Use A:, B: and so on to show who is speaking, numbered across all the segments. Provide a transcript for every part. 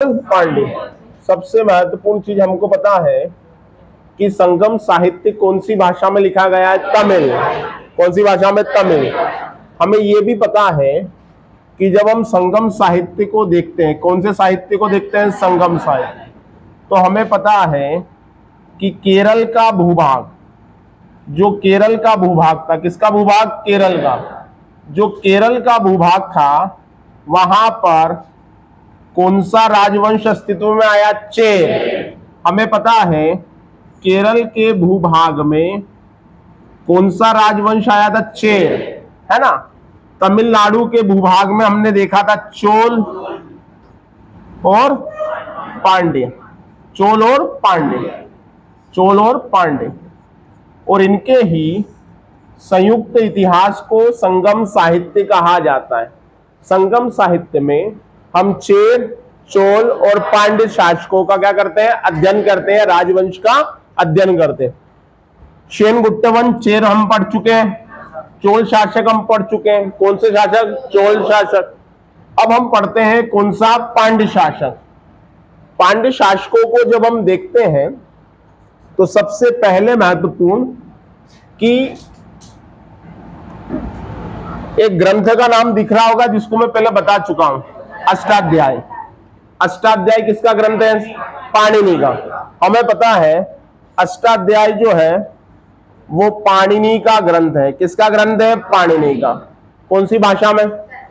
A: पांडे। सबसे महत्वपूर्ण चीज हमको पता है कि संगम साहित्य कौन सी भाषा में लिखा गया है? तमिल। कौन सी भाषा में? तमिल। हमें यह भी पता है कि जब हम संगम साहित्य को देखते हैं, कौन से साहित्य को देखते हैं? संगम साहित्य। तो हमें पता है कि केरल का भूभाग, जो केरल का भूभाग था, किसका भूभाग? केरल का। जो केरल का भूभाग था वहां पर कौन सा राजवंश अस्तित्व में आया? चेर। हमें पता है केरल के भूभाग में कौन सा राजवंश आया था? चेर, है ना। तमिलनाडु के भूभाग में हमने देखा था चोल और पांड्य। चोल और पांड्य, चोल और पांड्य। और इनके ही संयुक्त इतिहास को संगम साहित्य कहा जाता है। संगम साहित्य में हम चेर, चोल और पांड्य शासकों का क्या करते हैं? अध्ययन करते हैं, राजवंश का अध्ययन करते हैं। सेनगुप्त वंश, चेर हम पढ़ चुके हैं, चोल शासक हम पढ़ चुके हैं। कौन से शासक? चोल शासक। अब हम पढ़ते हैं कौन सा? पांड्य शासक। पांड्य शासकों को जब हम देखते हैं तो सबसे पहले महत्वपूर्ण कि एक ग्रंथ का नाम दिख रहा होगा जिसको मैं पहले बता चुका हूं, अष्टाध्याय। अष्टाध्याय किसका ग्रंथ है? पाणिनि का। हमें पता है अष्टाध्याय जो है वो पाणिनि का ग्रंथ है। किसका ग्रंथ है? पाणिनि का। कौन सी भाषा में?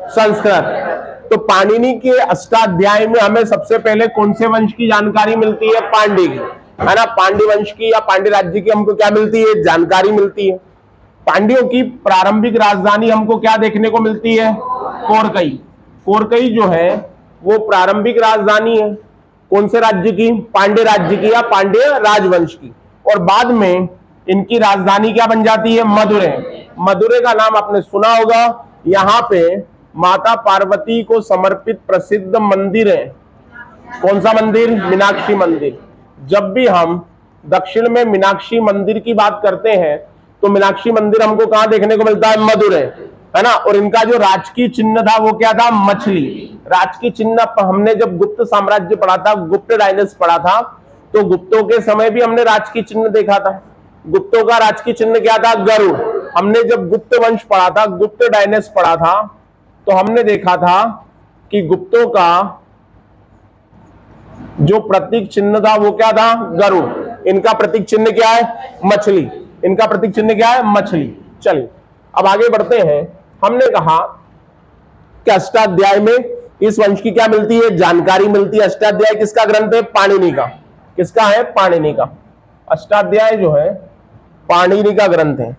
A: संस्कृत। तो पाणिनि के अष्टाध्याय में हमें सबसे पहले कौन से वंश की जानकारी मिलती है? पांड्य की, है ना। पांड्य वंश की या पांड्य राज्य की हमको क्या मिलती है? जानकारी मिलती है। पांड्यों की प्रारंभिक राजधानी हमको क्या देखने को मिलती है? कोरकई। कोरकई जो है वो प्रारंभिक राजधानी है कौन से राज्य की? पांड्य राज्य की या पांड्य राजवंश की। और बाद में इनकी राजधानी क्या बन जाती है? मदुरै। मदुरै का नाम आपने सुना होगा। यहाँ पे माता पार्वती को समर्पित प्रसिद्ध मंदिर है। कौन सा मंदिर? मीनाक्षी मंदिर। जब भी हम दक्षिण में मीनाक्षी मंदिर की बात करते हैं तो मीनाक्षी मंदिर हमको कहां देखने को मिलता है? मदुरै, है ना। और इनका जो राजकीय चिन्ह था वो क्या था? मछली। राजकीय चिन्ह हमने जब गुप्त साम्राज्य पढ़ा था, गुप्त डायनेस्टी पढ़ा था, तो गुप्तों के समय भी हमने राजकीय चिन्ह देखा था। गुप्तों का राजकीय चिन्ह क्या था? गरुड़। हमने जब गुप्त वंश पढ़ा था, गुप्त डायनेस्टी पढ़ा था, तो हमने देखा था कि गुप्तों का जो प्रतीक चिन्ह था वो क्या था? गरुड़। इनका प्रतीक चिन्ह क्या है? मछली। इनका प्रतीक चिन्ह क्या है? मछली। चलिए अब आगे बढ़ते हैं। हमने कहा कि अष्टाध्याय में इस वंश की क्या मिलती है? जानकारी मिलती है। अष्टाध्याय किसका ग्रंथ है? पाणिनि का। किसका है? पाणिनि का। अष्टाध्याय जो है पाणिनि का ग्रंथ है।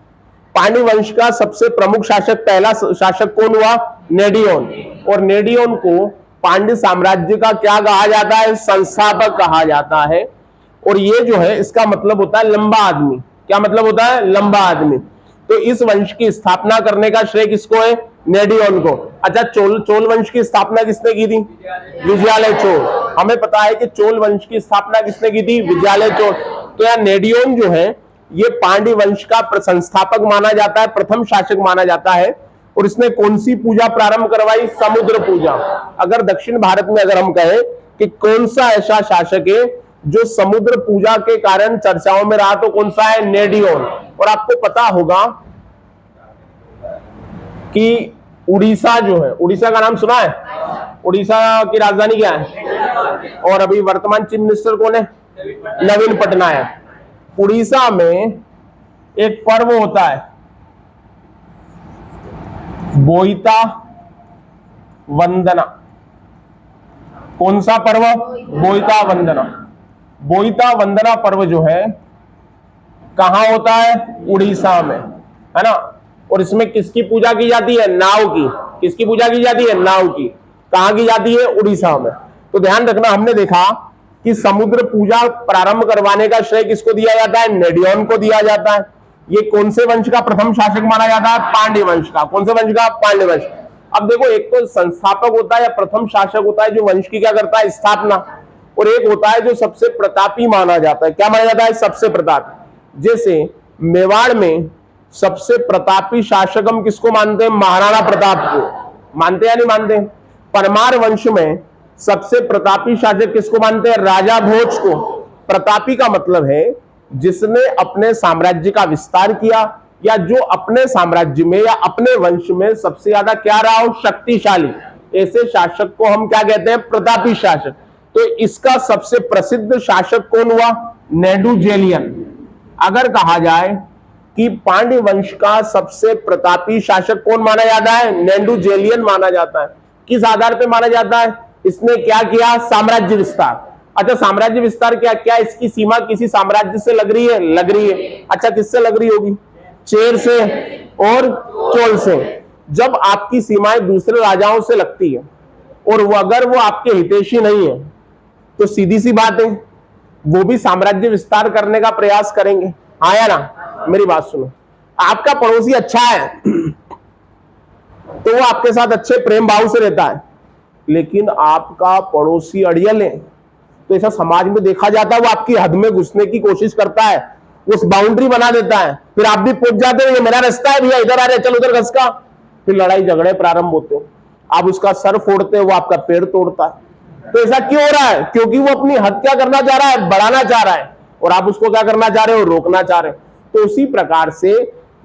A: पांड्य वंश का सबसे प्रमुख शासक, पहला शासक कौन हुआ? नेडियोन। और नेडियोन को पांड्य साम्राज्य का क्या कहा जाता है? संस्थापक कहा जाता है। और ये जो है इसका मतलब होता है लंबा आदमी। क्या मतलब होता है? लंबा आदमी। तो इस वंश की स्थापना करने का श्रेय किसको है? नेडियोन को। अच्छा, चोल वंश की स्थापना किसने की थी? विजयालय चोल। हमें पता है कि चोल वंश की स्थापना किसने की थी? विजयालय चोल। तो यार नेडियोन जो है ये पांड्य वंश का संस्थापक माना जाता है, प्रथम शासक माना जाता है। और इसने कौन सी पूजा प्रारंभ करवाई? समुद्र पूजा। अगर दक्षिण भारत में अगर हम कहें कि कौन सा ऐसा शासक है जो समुद्र पूजा के कारण चर्चाओं में रहा, तो कौन सा है? नेडियोन। और आपको पता होगा कि उड़ीसा जो है, उड़ीसा का नाम सुना है? उड़ीसा की राजधानी क्या है? और अभी वर्तमान चीफ मिनिस्टर कौन है? नवीन पटनायक। उड़ीसा में एक पर्व होता है बोईता वंदना। कौन सा पर्व? बोईता वंदना। बोईता वंदना पर्व जो है कहां होता है? उड़ीसा में, है ना। और इसमें किसकी पूजा की जाती है? नाव की। किसकी पूजा की जाती है? नाव की। कहां की जाती है? उड़ीसा में। तो ध्यान रखना, हमने देखा कि समुद्र पूजा प्रारंभ करवाने का श्रेय किसको दिया जाता है? नेडियोन को दिया जाता है। ये कौन से वंश का प्रथम शासक माना जाता है? पांड्य वंश का। कौन से वंश का? पांड्य वंश। अब देखो, एक तो संस्थापक होता है या प्रथम शासक होता है जो वंश की क्या करता है? स्थापना। और एक होता है जो सबसे प्रतापी माना जाता है। क्या माना जाता है? सबसे प्रतापी। जैसे मेवाड़ में सबसे प्रतापी शासक हम किसको मानते हैं? महाराणा प्रताप को। मानते या नहीं मानते? परमार वंश में सबसे प्रतापी शासक किसको मानते हैं? राजा भोज को। प्रतापी का मतलब है जिसने अपने साम्राज्य का विस्तार किया, या जो अपने साम्राज्य में या अपने वंश में सबसे ज्यादा क्या रहा हो? शक्तिशाली। ऐसे शासक को हम क्या कहते हैं? प्रतापी शासक। तो इसका सबसे प्रसिद्ध शासक कौन हुआ? नेडुजेलियन। अगर कहा जाए कि पांड्य वंश का सबसे प्रतापी शासक कौन माना जाता है? नेडुजेलियन माना जाता है। किस आधार पर माना जाता है? इसने क्या किया? साम्राज्य विस्तार। अच्छा, साम्राज्य विस्तार क्या इसकी सीमा किसी साम्राज्य से लग रही है? लग रही है। अच्छा, किससे लग रही होगी? चेर से और चोल से। जब आपकी सीमाएं दूसरे राजाओं से लगती है और अगर वो आपके हितैषी नहीं है, तो सीधी सी बात है वो भी साम्राज्य विस्तार करने का प्रयास करेंगे। हाँ या ना? मेरी बात सुनो, आपका पड़ोसी अच्छा है तो वो आपके साथ अच्छे प्रेम भाव से रहता है, लेकिन आपका पड़ोसी अड़ियल है तो ऐसा समाज में देखा जाता है, वो आपकी हद में घुसने की कोशिश करता है, उस बाउंड्री बना देता है, फिर आप भी पहुंच जाते हो, ये मेरा रास्ता है भैया, इधर आ रहे, चल उधर घस का। फिर लड़ाई झगड़े प्रारंभ होते हो, आप उसका सर फोड़ते हो, वो आपका पेड़ तोड़ता है। तो ऐसा क्यों हो रहा है? क्योंकि वो अपनी हद क्या करना चाह रहा है? बढ़ाना चाह रहा है, और आप उसको क्या करना चाह रहे हो? रोकना चाह रहे हो। तो उसी प्रकार से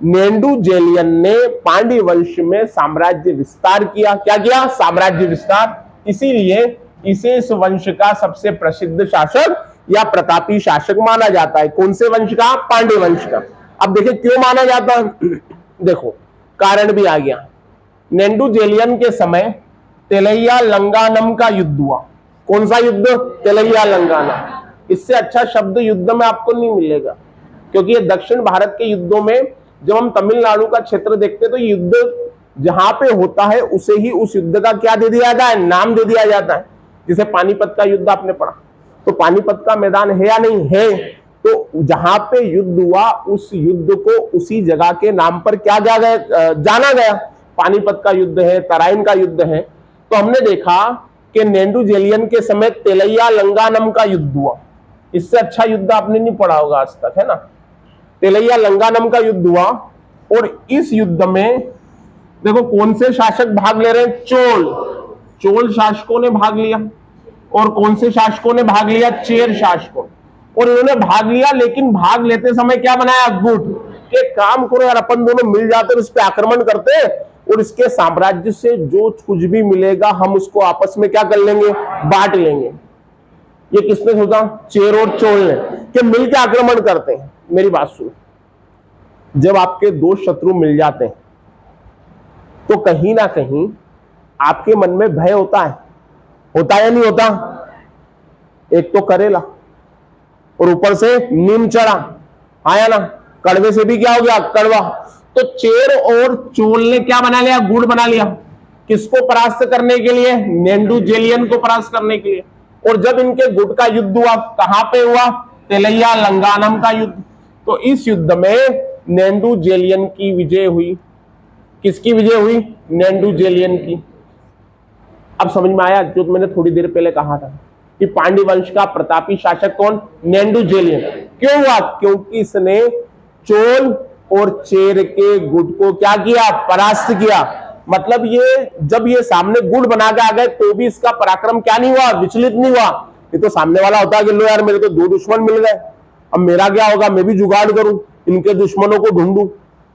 A: नेडुजेलियन ने पांड्य वंश में साम्राज्य विस्तार किया। क्या किया? साम्राज्य विस्तार। इसीलिए इसे इस वंश का सबसे प्रसिद्ध शासक या प्रतापी शासक माना जाता है। कौन से वंश का? पांड्य वंश का। अब देखिए क्यों माना जाता है। देखो कारण भी आ गया। नेडुजेलियन के समय तेलैया लंगानम का युद्ध हुआ। कौन सा युद्ध? तेलैया लंगानम। इससे अच्छा शब्द युद्ध में आपको नहीं मिलेगा, क्योंकि ये दक्षिण भारत के युद्धों में जब हम तमिलनाडु का क्षेत्र देखते हैं तो युद्ध जहां पे होता है उसे ही उस युद्ध का क्या दे दिया जाता है? नाम दे दिया जाता है। जैसे पानीपत का युद्ध आपने पढ़ा, तो पानीपत का मैदान है या नहीं है? तो जहां पे युद्ध हुआ उस युद्ध को उसी जगह के नाम पर क्या जाना गया? पानीपत का युद्ध है, तराइन का युद्ध है। तो हमने देखा कि नेडुजेलियन के समय तेलैया लंगानम का युद्ध हुआ। इससे अच्छा युद्ध आपने नहीं पढ़ा होगा आज तक, है ना? तेलैया लंगानम का युद्ध हुआ, और इस युद्ध में देखो कौन से शासक भाग ले रहे हैं? चोल शासकों ने भाग लिया। और कौन से शासकों ने भाग लिया? चेर शासकों। और इन्होंने भाग लिया, लेकिन भाग लेते समय क्या बनाया? गुट के काम करो यार, अपन दोनों मिल जाते और उस पर आक्रमण करते, और इसके साम्राज्य से जो कुछ भी मिलेगा हम उसको आपस में क्या कर लेंगे? बांट लेंगे। ये किसने सोचा? चेर और चोल ने, कि मिलकर आक्रमण करते हैं। मेरी बात सुनो, जब आपके दो शत्रु मिल जाते हैं तो कहीं ना कहीं आपके मन में भय होता है या नहीं होता? एक तो करेला और ऊपर से नीम चढ़ा, आया ना? कड़वे से भी क्या हो गया? कड़वा। तो चेर और चोल ने क्या बना लिया? गुड़ बना लिया। किसको परास्त करने के लिए? नेडुजेलियन को परास्त करने के लिए। और जब इनके गुट का युद्ध हुआ, कहां पे हुआ? तेलैया लंगानम का युद्ध। तो इस युद्ध में नेडुजेलियन की विजय हुई। किसकी विजय हुई? नेडुजेलियन की। अब समझ में आया जो मैंने थोड़ी देर पहले कहा था कि पांड्य वंश का प्रतापी शासक कौन? नेडुजेलियन। क्यों हुआ? क्योंकि इसने चोल और चेर के गुट को क्या किया? परास्त किया। मतलब ये जब ये सामने गुट बना के आ गए तो भी इसका पराक्रम क्या नहीं हुआ? विचलित नहीं हुआ। ये तो सामने वाला होता है कि लो यार मेरे तो दो दुश्मन मिल गए, अब मेरा क्या होगा? मैं भी जुगाड़ करूं, इनके दुश्मनों को ढूंढूं।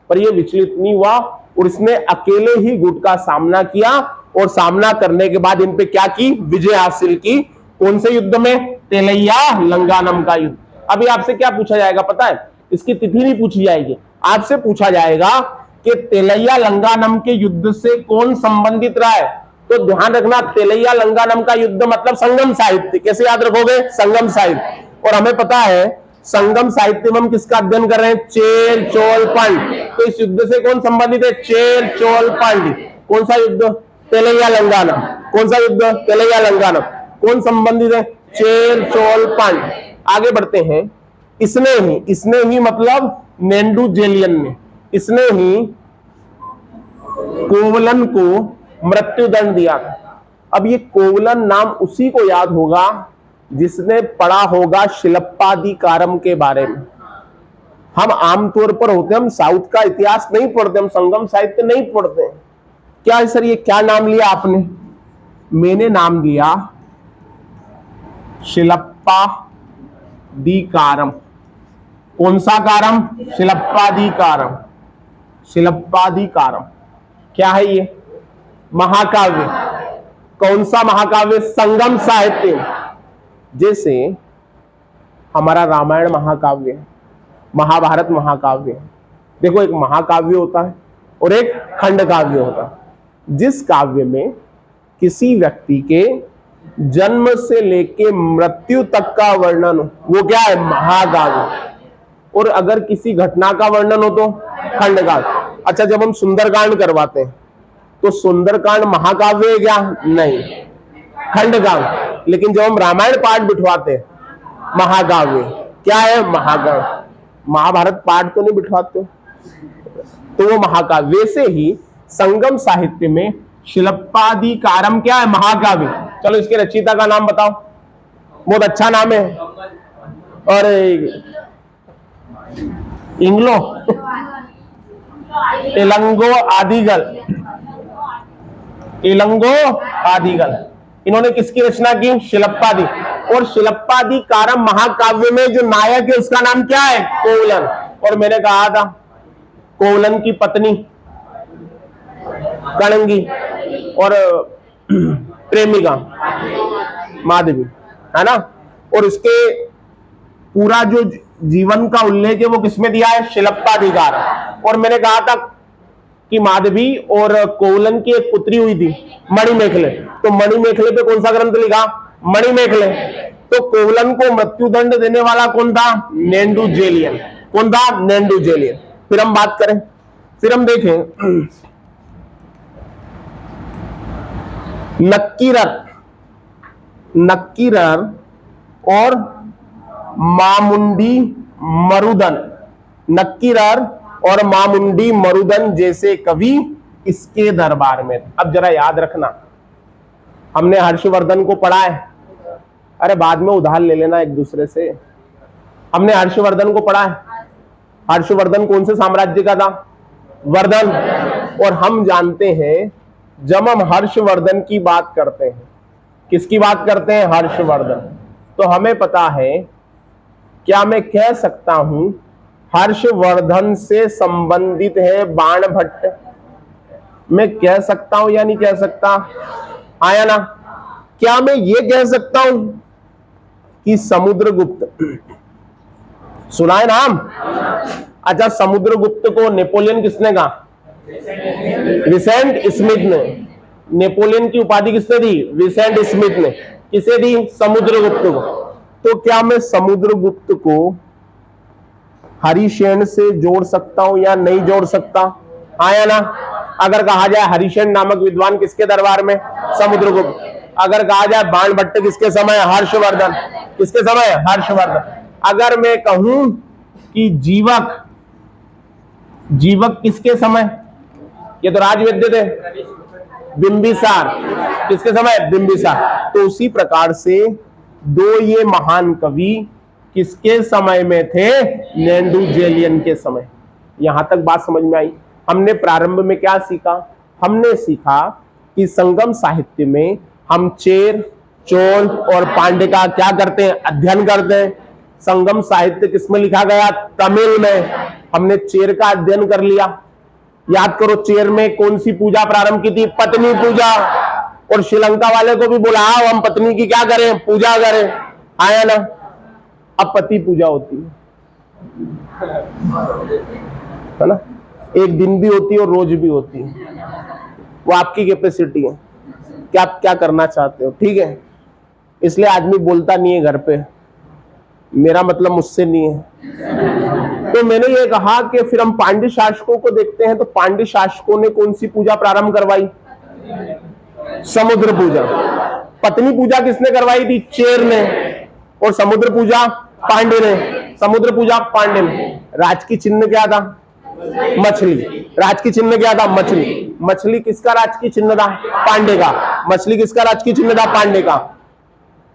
A: पर ये विचलित नहीं हुआ और इसने अकेले ही गुट का सामना किया, और सामना करने के बाद इन पे क्या की? विजय हासिल की। कौन से युद्ध में? तेलैया लंगानम का युद्ध। अभी आपसे क्या पूछा जाएगा पता है? इसकी तिथि नहीं पूछी जाएगी, आपसे पूछा जाएगा कि तेलैया लंगानम के युद्ध से कौन संबंधित रहा है। तो ध्यान रखना, तेलैया लंगानम का युद्ध मतलब संगम साहित्य। कैसे याद रखोगे? संगम साहित्य। और हमें पता है संगम साहित्य में हम किसका अध्ययन कर रहे हैं? चेर चोल पांड्य। तो इस युद्ध से कौन संबंधित है? चेर चोल पांड्य। कौन सा युद्ध? तेलैया लंगानम। कौन सा युद्ध? तेलैया लंगानम। कौन संबंधित है? चेर चोल पांड्य। आगे बढ़ते हैं। इसने ही मतलब नेडुजेलियन ने, इसने ही कोवलन को मृत्युदंड दिया था। अब ये कोवलन नाम उसी को याद होगा जिसने पढ़ा होगा शिलप्पाधिकारम के बारे में। हम आमतौर पर होते, हम साउथ का इतिहास नहीं पढ़ते, हम संगम साहित्य नहीं पढ़ते। क्या है सर, ये क्या नाम लिया आपने? मैंने नाम लिया शिलप्पादिकारम। कौन सा कारम? शिलप्पादिकारम। शिलप्पादिकारम क्या है ये? महाकाव्य। कौन सा महाकाव्य? संगम साहित्य। जैसे हमारा रामायण महाकाव्य है, महाभारत महाकाव्य है। देखो, एक महाकाव्य होता है और एक खंड काव्य होता है। जिस काव्य में किसी व्यक्ति के जन्म से लेके मृत्यु तक का वर्णन हो, वो क्या है? महाकाव्य। और अगर किसी घटना का वर्णन हो तो खंड काव्य। अच्छा, जब हम सुंदरकांड करवाते हैं तो सुंदरकांड महाकाव्य है क्या? नहीं, खंड काव्य। लेकिन जब हम रामायण पाठ बिठवाते हैं, महाकाव्य। क्या है? महाकाव्य। महाभारत पाठ तो नहीं बिठवाते, तो वो महाकाव्य। वैसे ही संगम साहित्य में शिलप्पादिकारम क्या है? महाकाव्य। चलो, इसके रचयिता का नाम बताओ। बहुत अच्छा नाम है। और इंग्लो इलंगो आदिगल। इलंगो आदिगल, इन्होंने किसकी रचना की? शिलप्पादि। और शिलप्पादिकारम महाकाव्य में जो नायक है उसका नाम क्या है? कोवलन। और मैंने कहा था कोवलन की पत्नी कणंगी और प्रेमिका माधवी, है ना। और इसके पूरा जो जीवन का उल्लेख है वो किसमें दिया है? शिलप्पादिकार। और मैंने कहा था कि माधवी और कोवलन की एक पुत्री हुई थी, मणिमेखले। तो मणिमेखले पे कौन सा ग्रंथ लिखा? मणिमेखले। तो कोवलन को मृत्युदंड देने वाला कौन था? नेंडुजेलियन। कौन था? नेंडुजेलियन। फिर हम बात करें, फिर हम देखें नक्कीरर। नक्कीरर और मामुंडी मरुदन। नक्कीरर और मामुंडी मरुदन जैसे कवि इसके दरबार में। अब जरा याद रखना, हमने हर्षवर्धन को पढ़ा है। अरे बाद में उधार ले लेना एक दूसरे से। हमने हर्षवर्धन को पढ़ा है। हर्षवर्धन कौन से साम्राज्य का था? वर्धन। और हम जानते हैं जब हम हर्षवर्धन की बात करते हैं, किसकी बात करते हैं? हर्षवर्धन। तो हमें पता है, क्या मैं कह सकता हूं हर्षवर्धन से संबंधित है बाणभट्ट? मैं कह सकता हूं या नहीं कह सकता? आया ना। क्या मैं ये कह सकता हूं कि समुद्रगुप्त, सुना है नाम? अच्छा, समुद्रगुप्त को नेपोलियन किसने कहा? विसेंट स्मिथ ने। नेपोलियन की उपाधि किसने दी? विसेंट स्मिथ ने। किसे दी? समुद्रगुप्त को। तो क्या मैं समुद्रगुप्त को हरिसेन से जोड़ सकता हूं या नहीं जोड़ सकता? आया ना। अगर कहा जाए हरिसेन नामक विद्वान किसके दरबार में? समुद्रगुप्त। अगर कहा जाए बाणभट्ट किसके समय? हर्षवर्धन। किसके समय? हर्षवर्धन। अगर मैं कहूं कि जीवक, जीवक किसके समय? ये तो राजवैद्य थे, बिंबिसार। किसके समय? बिंबिसार। तो उसी प्रकार से दो ये महान कवि किसके समय में थे? नेंडुजेलियन के समय। यहां तक बात समझ में आई। हमने प्रारंभ में क्या सीखा? हमने सीखा कि संगम साहित्य में हम चेर, चोल और पांड्य का क्या करते हैं? अध्ययन करते हैं। संगम साहित्य किसमें लिखा गया? तमिल में। हमने चेर का अध्ययन कर लिया। याद करो, चेर में कौन सी पूजा प्रारंभ की थी? पत्नी पूजा। और श्रीलंका वाले को भी बुलाओ, हम पत्नी की क्या करें? पूजा करें। आया ना। अब पति पूजा होती है ना। एक दिन भी होती है और रोज भी होती है। वो आपकी कैपेसिटी है कि आप क्या करना चाहते हो, ठीक है। इसलिए आदमी बोलता नहीं है घर पे, मेरा मतलब मुझसे नहीं है। तो मैंने ये कहा कि फिर हम पांड्य शासकों को देखते हैं। तो पांड्य शासकों ने कौन सी पूजा प्रारंभ करवाई? समुद्र पूजा। पत्नी पूजा किसने करवाई थी? चेर ने। और समुद्र पूजा पांड्य ने। समुद्र पूजा पांड्य ने। राज की चिन्ह क्या था? मछली। राज की चिन्ह क्या था? मछली। मछली किसका राज की चिन्ह था? पांड्य का। मछली किसका राज की चिन्ह था? पांड्य का।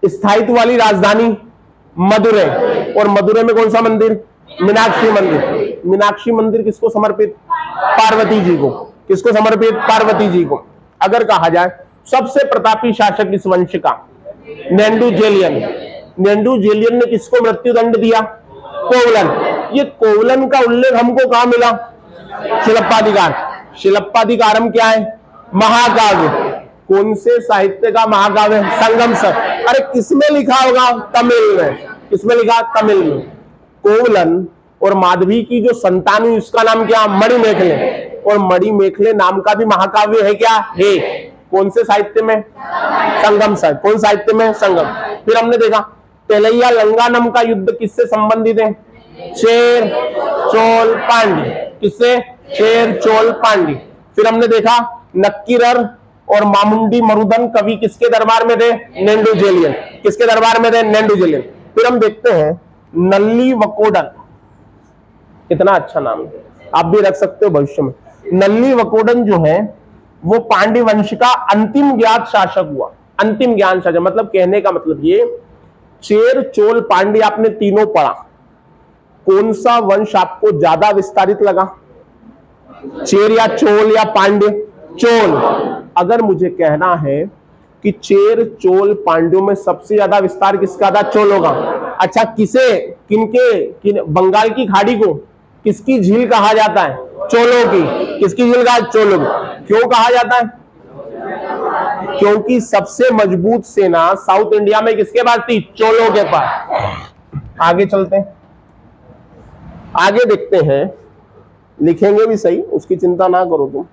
A: स्थायित्व वाली राजधानी मदुरै। और मदुरै में कौन सा मंदिर? मीनाक्षी मंदिर। मीनाक्षी मंदिर किसको समर्पित? पार्वती जी को। किसको समर्पित? पार्वती जी को। अगर कहा जाए सबसे प्रतापी शासक इस वंश का, नेंडुजेलियन। नेंडुजेलियन ने किसको मृत्युदंड दिया? कोवलन। ये कोवलन का उल्लेख हमको कहां मिला? शिलप्पाधिकार। शिलप्पाधिकारम क्या है? महाकाव्य। कौन से साहित्य का महाकाव्य? संगम सर। अरे किसमें लिखा होगा? तमिल में। किसमें लिखा? तमिल में। कोवलन और माधवी की जो संतान हुई उसका नाम क्या? मणिमेखले। और मणिमेखले नाम का भी महाकाव्य है क्या? है। कौन से साहित्य में? संगम साहित्य। कौन साहित्य में? संगम। फिर हमने देखा तेलैया लंगानम का युद्ध किससे संबंधित है? चेर चोल पांड्य। किससे? चेर चोल पांड्य। फिर हमने देखा नक्कीरर और मामुंडी मरुदन कवि किसके दरबार में थे? नेंडुजेलियन। किसके दरबार में थे? नेंडुजेलियन। फिर हम देखते हैं नल्ली वकोडन। कितना अच्छा नाम है, आप भी रख सकते हो भविष्य में। नल्ली वकोडन जो है वो पांड्य वंश का अंतिम ज्ञात शासक हुआ। अंतिम ज्ञान शासक मतलब कहने का मतलब ये, चेर चोल पांड्य आपने तीनों पढ़ा, कौन सा वंश आपको ज्यादा विस्तारित लगा? चेर या चोल या पांड्य? चोल। अगर मुझे कहना है कि चेर चोल पांड्यों में सबसे ज्यादा विस्तार किसका था? चोलों का। अच्छा किसे, किनके, बंगाल की खाड़ी को किसकी झील कहा जाता है? चोलों की। किसकी झील कहा? चोलों की। क्यों कहा जाता है? क्योंकि सबसे मजबूत सेना साउथ इंडिया में किसके पास थी? चोलों के पास। आगे चलते हैं, आगे देखते हैं, लिखेंगे भी सही, उसकी चिंता ना करो तुम।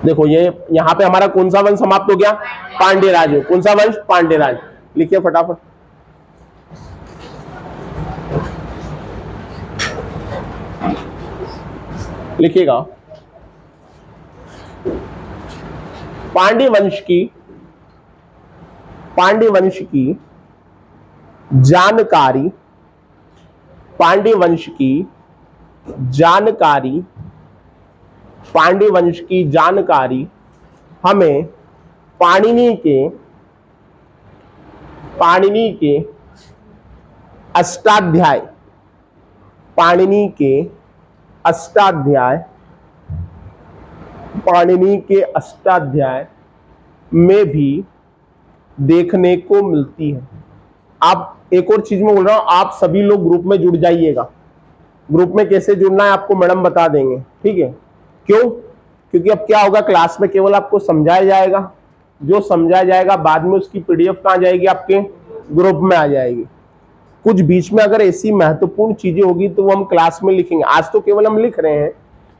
A: देखो ये यहां पे हमारा कौन सा वंश समाप्त हो गया? पांड्य राज। कौन सा वंश? पांड्य राज। लिखिए फटाफट। लिखिएगा पांड्य वंश की जानकारी, पांड्य वंश की जानकारी हमें पाणिनि के अष्टाध्याय, में भी देखने को मिलती है। आप एक और चीज में बोल रहा हूं, आप सभी लोग ग्रुप में जुड़ जाइएगा। ग्रुप में कैसे जुड़ना है आपको मैडम बता देंगे, ठीक है? क्यों? क्योंकि अब क्या होगा, क्लास में केवल आपको समझाया जाएगा, जो समझाया जाएगा बाद में उसकी पीडीएफ कहां जाएगी? आपके ग्रुप में आ जाएगी। कुछ बीच में अगर ऐसी महत्वपूर्ण चीजें होगी तो वो हम क्लास में लिखेंगे। आज तो केवल हम लिख रहे हैं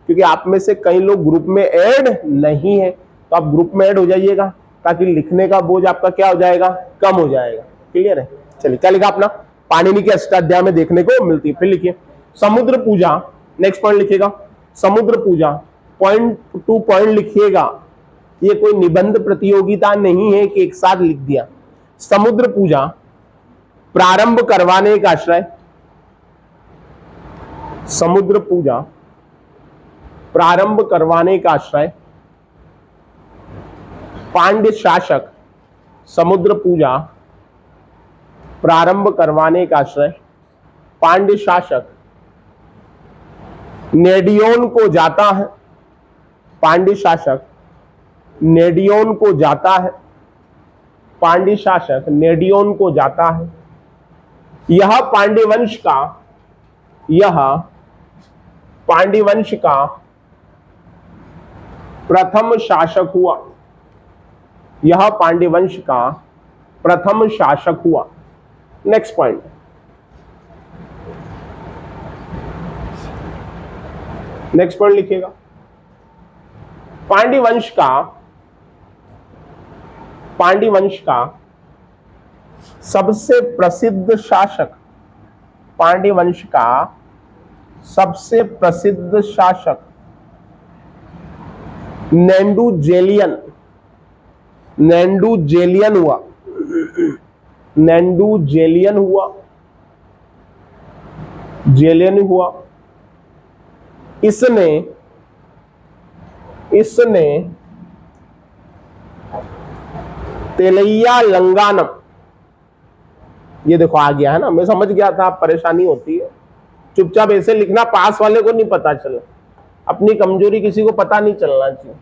A: क्योंकि आप में से कई लोग ग्रुप में ऐड नहीं है, तो आप ग्रुप में ऐड हो जाइएगा ताकि लिखने का बोझ आपका क्या हो जाएगा? कम हो जाएगा। क्लियर है? चलिए, क्या लिखा अपना? पाणिनि के अष्टाध्याय में देखने को मिलती है। फिर लिखिए समुद्र पूजा। नेक्स्ट पॉइंट लिखिएगा समुद्र पूजा। पॉइंट टू पॉइंट लिखिएगा, ये कोई निबंध प्रतियोगिता नहीं है कि एक साथ लिख दिया। समुद्र पूजा प्रारंभ करवाने का आश्रय, समुद्र पूजा प्रारंभ करवाने का आश्रय पांड्य शासक, समुद्र पूजा प्रारंभ करवाने का आश्रय पांड्य शासक नेडियोन को जाता है। पांड्य शासक नेडियोन को जाता है। पांड्य शासक नेडियोन को जाता है। यह पांड्य वंश का प्रथम शासक हुआ। यह पांड्य वंश का प्रथम शासक हुआ। नेक्स्ट पॉइंट, नेक्स्ट पॉइंट लिखिएगा पांड्य वंश का सबसे प्रसिद्ध शासक, पांड्य वंश का सबसे प्रसिद्ध शासक नेंडुजेलियन हुआ। नेंडुजेलियन हुआ। इसने तेलैया लंगानम, ये देखो आ गया है ना, मैं समझ गया था, परेशानी होती है। चुपचाप ऐसे लिखना, पास वाले को नहीं पता चला। अपनी कमजोरी किसी को पता नहीं चलना चाहिए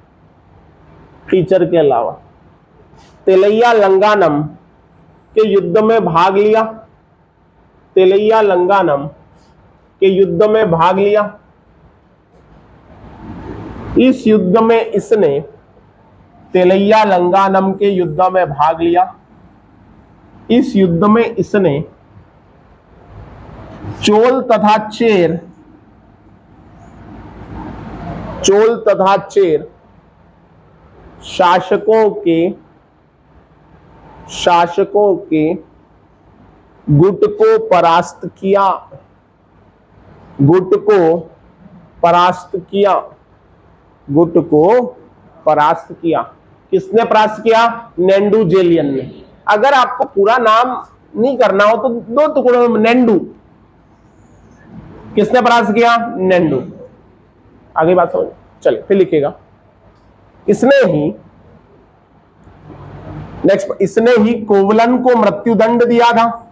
A: टीचर के अलावा। तेलैया लंगानम के युद्ध में भाग लिया, तेलैया लंगानम के युद्ध में भाग लिया। इस युद्ध में इसने तेलैया लंगानम के युद्ध में भाग लिया। इस युद्ध में इसने चोल तथा चेर शासकों के गुट को परास्त किया। गुट को परास्त किया। किसने परास्त किया? नेंडुजेलियन ने। अगर आपको पूरा नाम नहीं करना हो तो दो टुकड़ों में नेंडू। किसने परास्त किया? नेंडू। आगे बात समझ। चलिए फिर लिखिएगा। इसने ही कोवलन को मृत्युदंड दिया था।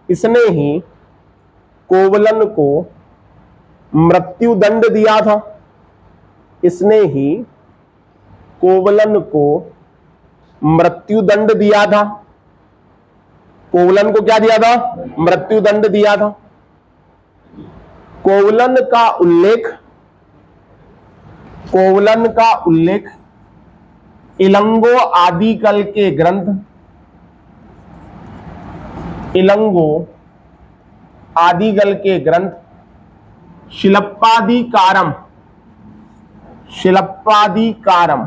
A: इसने ही कोवलन को मृत्युदंड दिया था। इसने ही कोवलन को मृत्युदंड दिया था। कोवलन को क्या दिया था? मृत्युदंड दिया था। कोवलन का उल्लेख इलंगो आदिकल के ग्रंथ शिलप्पादिकारम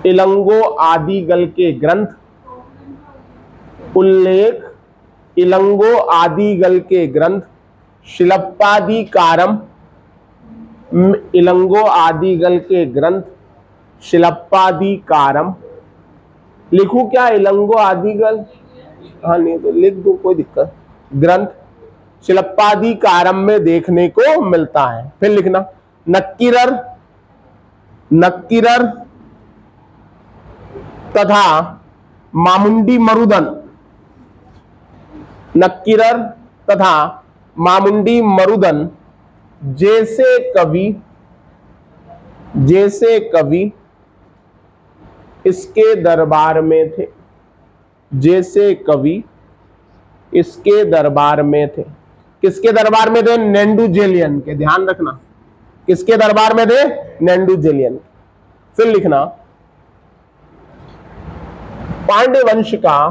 A: इलंगो आदिगल के ग्रंथ उल्लेख इलंगो आदिगल के ग्रंथ शिलप्पादिकारम इलंगो आदिगल के ग्रंथ शिलप्पादिकारम। लिखूं क्या इलंगो आदिगल? हाँ नहीं तो लिख दो, कोई दिक्कत। ग्रंथ शिलप्पादिकारम में देखने को मिलता है। फिर लिखना नक्किरर तथा मामुंडी मरुदन। नक्किरर तथा मामुंडी मरुदन जैसे कवि इसके दरबार में थे। जैसे कवि इसके दरबार में थे। किसके दरबार में थे? नेंडुजेलियन के। ध्यान रखना, किसके दरबार में थे? नेंडुजेलियन। फिर लिखना पांड्य वंश का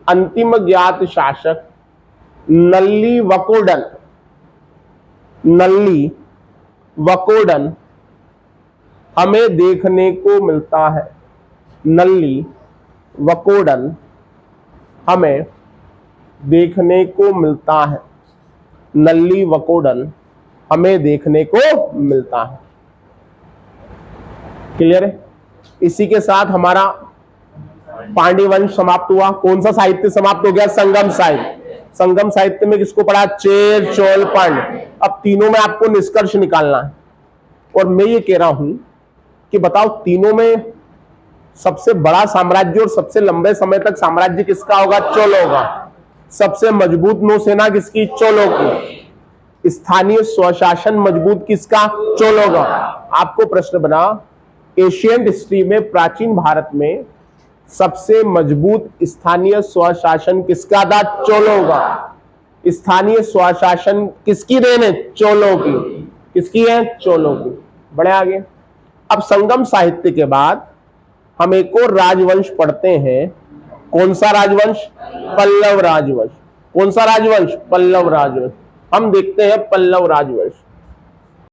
A: अंतिम ज्ञात शासक नल्ली वकोडन हमें देखने को मिलता है। नल्ली वकोडन हमें देखने को मिलता है। नल्ली वकोडन हमें देखने को मिलता है। क्लियर है? इसी के साथ हमारा पांड्य वंश समाप्त हुआ। कौन सा साहित्य समाप्त हो गया? संगम साहित्य। संगम साहित्य में किसको पढ़ा? चेर, चोल, पांड्य। अब तीनों में आपको निष्कर्ष निकालना है। और मैं ये कह रहा हूं कि बताओ तीनों में सबसे बड़ा साम्राज्य और सबसे लंबे समय तक साम्राज्य किसका होगा? चोलों का। सबसे मजबूत नौसेना किसकी? चोलों की। स्थानीय स्वशासन मजबूत किसका? चोलों का। आपको प्रश्न बना, एशियंट हिस्ट्री में प्राचीन भारत में सबसे मजबूत स्थानीय स्वशासन किसका था? चोलों का। स्थानीय स्वशासन किसकी देन है? चोलों की। किसकी है? चोलों की। बढ़े आगे। अब संगम साहित्य के बाद हम एक और राजवंश पढ़ते हैं। कौन सा राजवंश? पल्लव राजवंश। कौन सा राजवंश? पल्लव राजवंश। हम देखते हैं पल्लव राजवंश।